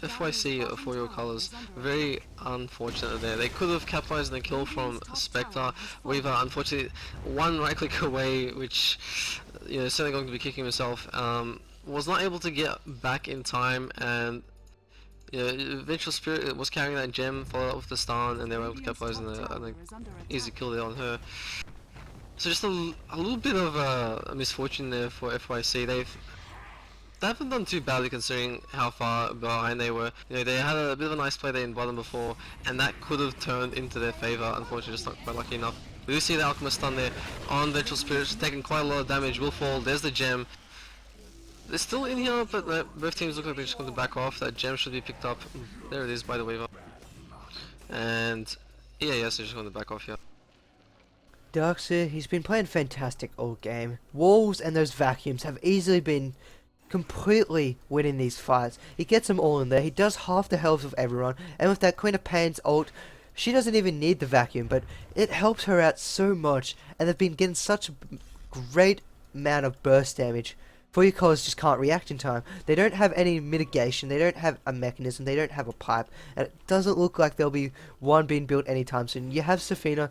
FYC For Your Colors, very unfortunate there. They could have capitalized on the kill from Spectre. Weaver, unfortunately, one right click away, which, you know, certainly going to be kicking himself, was not able to get back in time, and you know, Vengeful Spirit was carrying that gem, followed up with the stun, and they were able to capitalize on the easy kill there on her. So just a little bit of a misfortune there for FYC. They haven't done too badly considering how far behind they were. You know, they had a bit of a nice play there in bottom before, and that could have turned into their favor. Unfortunately, just not quite lucky enough. We do see the Alchemist stun there on Vengeful Spirit, taking quite a lot of damage. Will fall. There's the gem. They're still in here, but both teams look like they're just going to back off. That gem should be picked up. There it is by the Weaver. And EAS is just going to back off here. Darkseer, he's been playing fantastic all game. Walls and those vacuums have easily been completely winning these fights. He gets them all in there. He does half the health of everyone, and with that Queen of Pain's ult, she doesn't even need the vacuum, but it helps her out so much, and they've been getting such a great amount of burst damage. For Your Colors just can't react in time. They don't have any mitigation, they don't have a mechanism, they don't have a pipe, and it doesn't look like there'll be one being built anytime soon. You have Safina.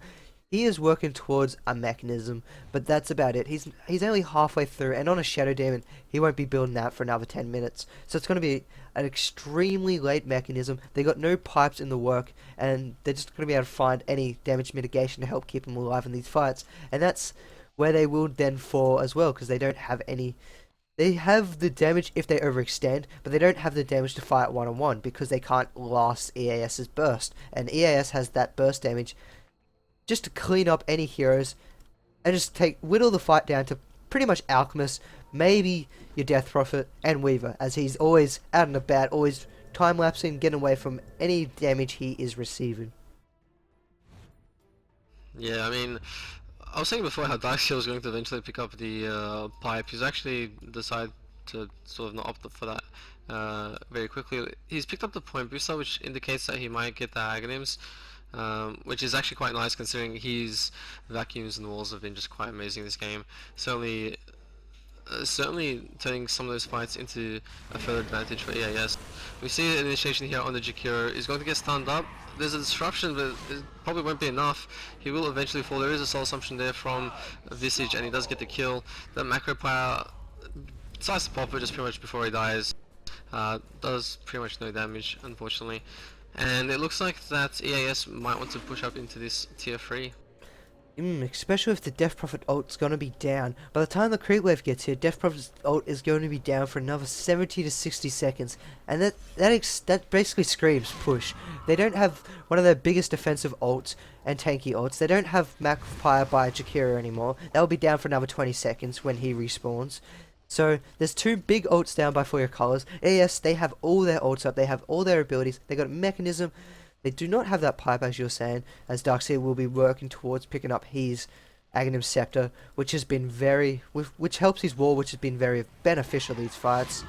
He is working towards a mechanism, but that's about it. He's only halfway through, and on a Shadow Demon, he won't be building that for another 10 minutes. So it's going to be an extremely late mechanism. They got no pipes in the work, and they're just going to be able to find any damage mitigation to help keep them alive in these fights. And that's where they will then fall as well, because they don't have any. They have the damage if they overextend, but they don't have the damage to fight one-on-one, because they can't last EAS's burst. And EAS has that burst damage just to clean up any heroes and just whittle the fight down to pretty much Alchemist, maybe your Death Prophet, and Weaver, as he's always out and about, always time-lapsing, getting away from any damage he is receiving. Yeah, I mean, I was saying before how Darkseer was going to eventually pick up the pipe. He's actually decided to sort of not opt for that very quickly. He's picked up the point booster, which indicates that he might get the Aghanims. Which is actually quite nice considering his vacuums and walls have been just quite amazing this game. Certainly turning some of those fights into a further advantage for EAS. We see an initiation here on the Jakiro. He's going to get stunned up. There's a disruption, but it probably won't be enough. He will eventually fall. There is a soul assumption there from Visage, and he does get the kill. The macro power decides to pop it just pretty much before he dies. Does pretty much no damage, unfortunately. And it looks like that EAS might want to push up into this tier 3. Especially if the Death Prophet ult's gonna be down. By the time the creep wave gets here, Death Prophet's ult is going to be down for another 70 to 60 seconds. And that basically screams push. They don't have one of their biggest defensive ults and tanky ults. They don't have Magpie by Jakiro anymore. That will be down for another 20 seconds when he respawns. So there's two big ults down by For Your Colors. AS, they have all their ults up, they have all their abilities, they got a mechanism. They do not have that pipe, as you're saying, as Darkseid will be working towards picking up his Aghanim Scepter, which has been which helps his wall, which has been very beneficial these fights.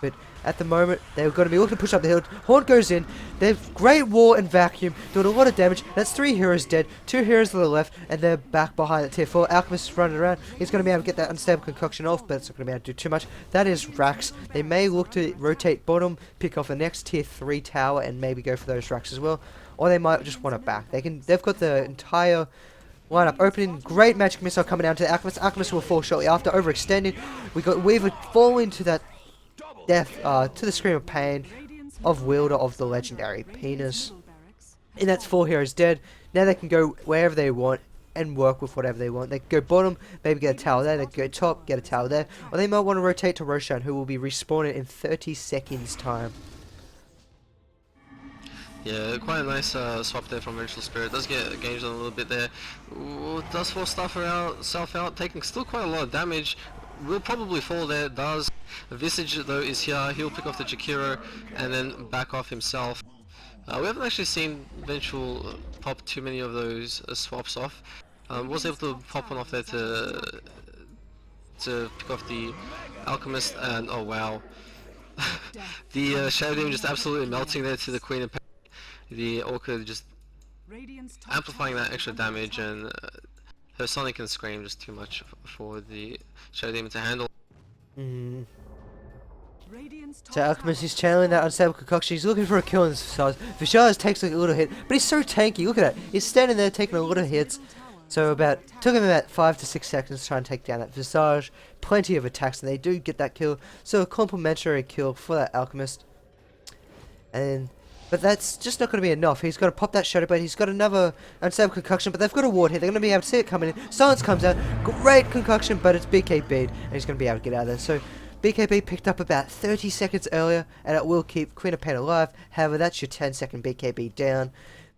But at the moment, they're going to be looking to push up the hill. Haunt goes in. They've Great Wall and Vacuum doing a lot of damage. That's 3 heroes dead. 2 heroes to the left, and they're back behind at tier 4. Alchemist is running around. He's going to be able to get that unstable concoction off, but it's not going to be able to do too much. That is Rax. They may look to rotate bottom, pick off the next tier 3 tower, and maybe go for those Rax as well. Or they might just want it back. They've got the entire lineup opening. Great magic missile coming down to the Alchemist. Alchemist will fall shortly after, overextending. We got Weaver falling to that death, to the Scream of Pain of Wielder of the legendary penis. And that's 4 heroes dead. Now they can go wherever they want and work with whatever they want. They can go bottom, maybe get a tower there. They can go top, get a tower there. Or they might want to rotate to Roshan, who will be respawning in 30 seconds time. Yeah, quite a nice swap there from Vengeful Spirit. Does get engaged on a little bit there. Ooh, does force self out, taking still quite a lot of damage. Will probably fall there, does. Visage though is here, he'll pick off the Jakiro and then back off himself. We haven't actually seen Vengeful pop too many of those swaps off. Was able to pop one off there to pick off the Alchemist, and oh wow. The Shadow Demon just absolutely melting there to the Queen of Pain. The Orchid just amplifying that extra damage, and her Sonic and Scream just too much for the Shadow Demon to handle. So Alchemist is channeling that unstable concoction. He's looking for a kill in Visage. Visage takes like a little hit, but he's so tanky. Look at that. He's standing there taking a lot of hits. So took him about 5 to 6 seconds to try and take down that Visage. Plenty of attacks, and they do get that kill. So a complimentary kill for that Alchemist. But that's just not going to be enough. He's got to pop that Shadow Blade. He's got another unstable concoction, but they've got a ward here. They're going to be able to see it coming in. Silence comes out. Great concoction, but it's BKB'd, and he's going to be able to get out of there. So BKB picked up about 30 seconds earlier, and it will keep Queen of Pain alive. However, that's your 10-second BKB down.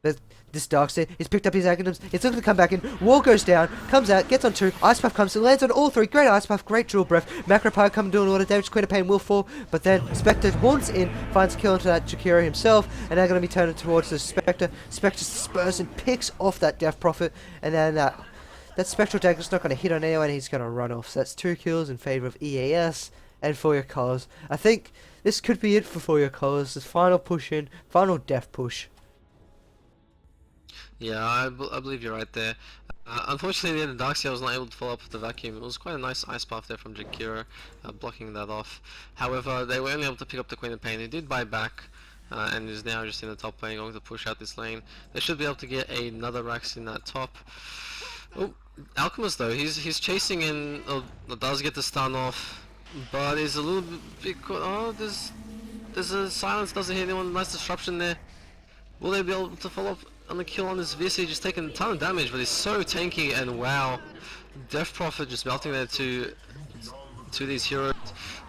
But this Darkseid, he's picked up his Aghanims. He's looking to come back in. Wall goes down, comes out, gets on 2. Ice Puff comes in, lands on all 3. Great Ice Puff, great Drill Breath. Macropire coming doing a lot of damage. Queen of Pain will fall, but then Spectre haunts in, finds a kill into that Jakiro himself, and they're going to be turning towards the Spectre. Spectre spurs and picks off that Death Prophet, and then that Spectral Dagger's not going to hit on anyone, he's going to run off. So that's 2 kills in favour of EAS and For Your Colors. I think this could be it for Your Colors. This final push in, final death push. Yeah, I believe you're right there. Unfortunately, the Darkseid was not able to follow up with the Vacuum. It was quite a nice ice path there from Jakiro, blocking that off. However, they were only able to pick up the Queen of Pain. He did buy back, and is now just in the top lane, going to push out this lane. They should be able to get another Rax in that top. Oh, Alchemist though, he's chasing in. Oh, does get the stun off, but is a little bit. Oh, there's a silence. Doesn't hit anyone. Nice disruption there. Will they be able to follow up on the kill on this Visage? He's taking a ton of damage, but he's so tanky, and wow, Death Prophet just melting there to these heroes.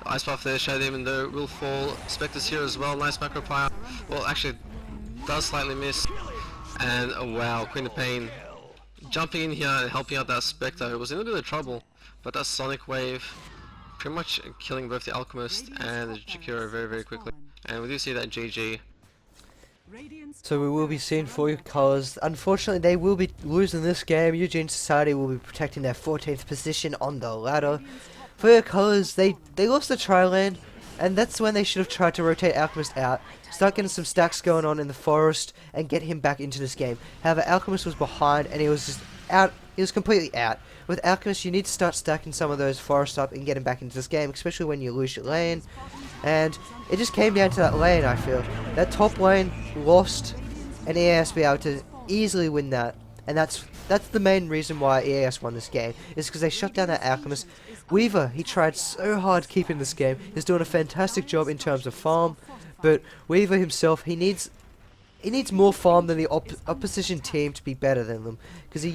Ice Buff there, Shadow Demon though will fall. Spectre's here as well. Nice macro fire. Well, actually, does slightly miss, and oh, wow, Queen of Pain jumping in here and helping out that Spectre, who was in a bit of trouble, but that Sonic Wave pretty much killing both the Alchemist and the Jakiro very, very quickly. And we do see that GG. So we will be seeing For Your Colors. Unfortunately, they will be losing this game. Eugene Society will be protecting their 14th position on the ladder. For Your Colors, they lost the tri-lane, and that's when they should have tried to rotate Alchemist out, start getting some stacks going on in the forest, and get him back into this game. However, Alchemist was behind, and he was just out. He was completely out. With Alchemist, you need to start stacking some of those forests up and get him back into this game, especially when you lose your lane. And it just came down to that lane, I feel. That top lane lost, and EAS be able to easily win that. And that's the main reason why EAS won this game, is because they shut down that Alchemist. Weaver, he tried so hard keeping this game. He's doing a fantastic job in terms of farm, but Weaver himself, he needs more farm than the opposition team to be better than them, because he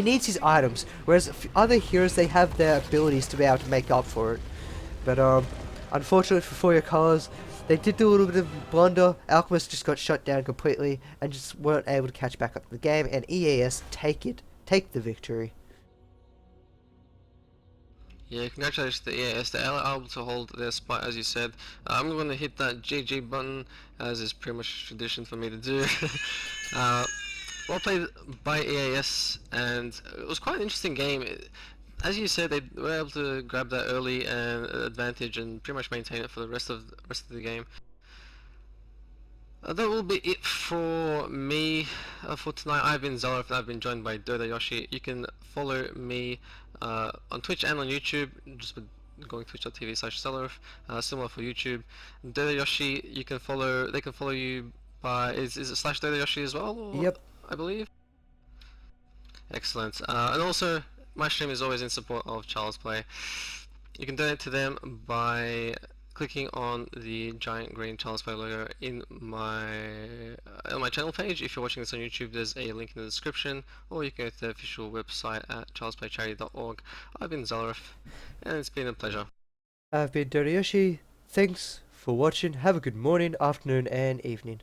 needs his items, whereas other heroes, they have their abilities to be able to make up for it. But unfortunately for Your Colors, they did do a little bit of blunder. Alchemist just got shut down completely and just weren't able to catch back up to the game, and EAS take the victory. Yeah, congratulations to EAS. They are able to hold their spot, as you said. I'm going to hit that GG button, as is pretty much tradition for me to do. uh, well played by EAS, and it was quite an interesting game. As you said, they were able to grab that early and advantage and pretty much maintain it for the rest of the game. That will be it for me for tonight. I've been Xalorith and I've been joined by Dota Yoshi. You can follow me on Twitch and on YouTube, just with going twitch.tv/Xalorith, similar for YouTube. Dota Yoshi, you can follow, they can follow you by, is it /Dota Yoshi as well? Or, Yep. I believe. Excellent. And also, my stream is always in support of Child's Play. You can donate to them by clicking on the giant green Child's Play logo on my channel page. If you're watching this on YouTube, there's a link in the description, or you can go to the official website at childsplaycharity.org. I've been Xalorith, and it's been a pleasure. I've been Doriyoshi. Thanks for watching. Have a good morning, afternoon, and evening.